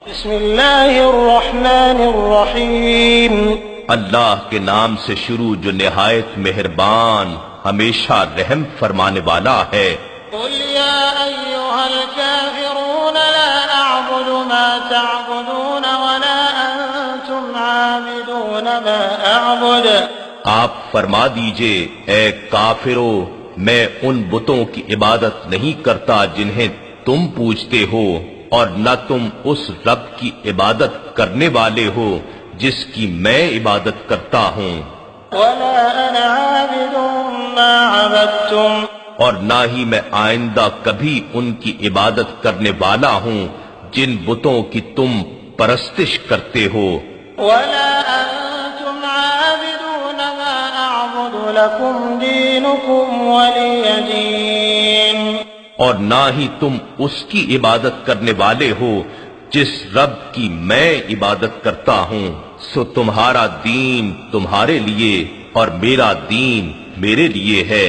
بسم اللہ الرحمن الرحیم اللہ کے نام سے شروع جو نہایت مہربان ہمیشہ رحم فرمانے والا ہے۔ قل یا ایھا الکافرون لا اعبد ما تعبدون ولا انتم عابدون ما اعبد۔ آپ فرما دیجئے اے کافرو، میں ان بتوں کی عبادت نہیں کرتا جنہیں تم پوجتے ہو، اور نہ تم اس رب کی عبادت کرنے والے ہو جس کی میں عبادت کرتا ہوں، ولا انا عابد ما عبدتم، اور نہ ہی میں آئندہ کبھی ان کی عبادت کرنے والا ہوں جن بتوں کی تم پرستش کرتے ہو، ولا انتم عابدون ما اعبد لكم دینکم ولی دین۔ اور نہ ہی تم اس کی عبادت کرنے والے ہو جس رب کی میں عبادت کرتا ہوں، سو تمہارا دین تمہارے لیے اور میرا دین میرے لیے ہے۔